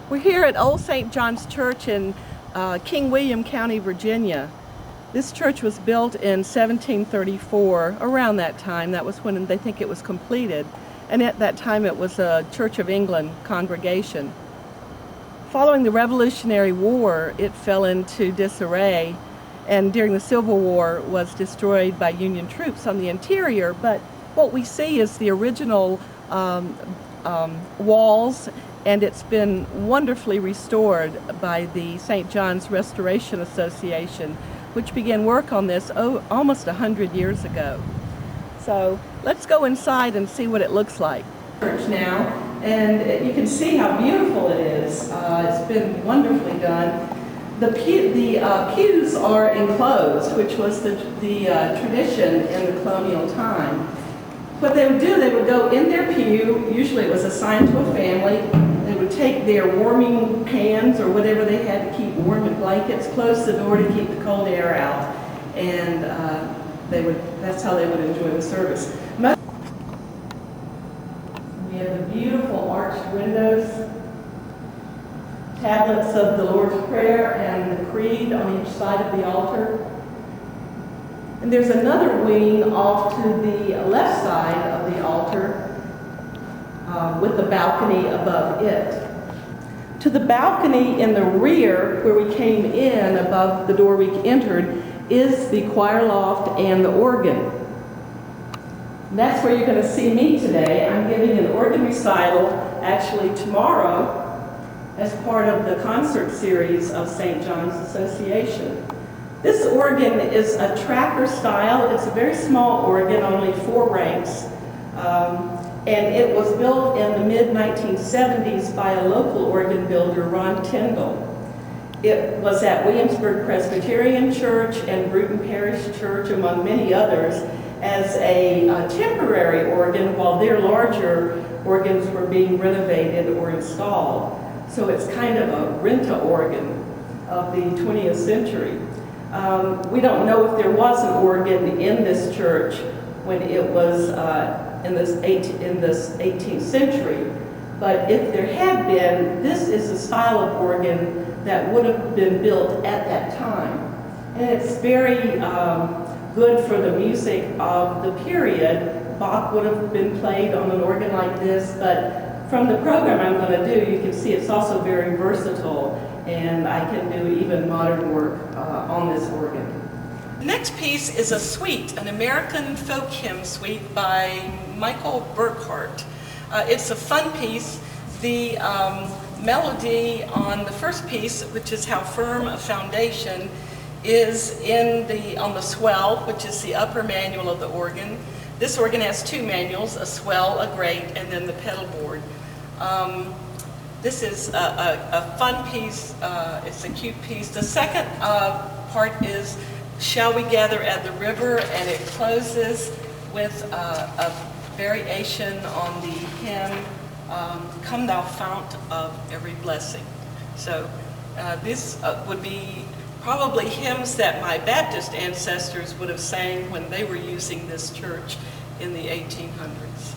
We're here at Old St. John's Church in King William County, Virginia. This church was built in 1734, around that time. That was when they think it was completed. And at that time it was a Church of England congregation. Following the Revolutionary War, it fell into disarray, and during the Civil War was destroyed by Union troops on the interior. But what we see is the original walls, and it's been wonderfully restored by the St. John's Restoration Association, which began work on this almost 100 years ago. So let's go inside and see what it looks like. Church now, and you can see how beautiful it is. It's been wonderfully done. The pews are enclosed, which was the tradition in the colonial time. What they would do, they would go in their pew, usually it was assigned to a family. They would take their warming pans or whatever they had to keep warm, and blankets, close the door to keep the cold air out, and that's how they would enjoy the service. We have the beautiful arched windows, tablets of the Lord's Prayer and the Creed on each side of the altar. And there's another wing off to the left side of the altar with the balcony above it. To the balcony in the rear, where we came in above the door we entered, is the choir loft and the organ. And that's where you're going to see me today. I'm giving an organ recital actually tomorrow as part of the concert series of St. John's Association. This organ is a tracker style. It's a very small organ, only 4 ranks. And it was built in the mid-1970s by a local organ builder, Ron Tyndall. It was at Williamsburg Presbyterian Church and Bruton Parish Church, among many others, as a temporary organ while their larger organs were being renovated or installed. So it's kind of a rent-a organ of the 20th century. We don't know if there was an organ in this church when it was in this 18th century, but if there had been, this is a style of organ that would have been built at that time. And it's very good for the music of the period. Bach would have been played on an organ like this, but from the program I'm going to do, you can see it's also very versatile, and I can do even modern work on this organ. The next piece is a suite, an American folk hymn suite by Michael Burkhart. It's a fun piece. The melody on the first piece, which is How Firm a Foundation, is on the swell, which is the upper manual of the organ. This organ has 2 manuals, a swell, a grate, and then the pedal board. This is a fun piece. It's a cute piece. The second part is Shall We Gather at the River, and it closes with a variation on the hymn, Come Thou Fount of Every Blessing. So this would be probably hymns that my Baptist ancestors would have sang when they were using this church in the 1800s.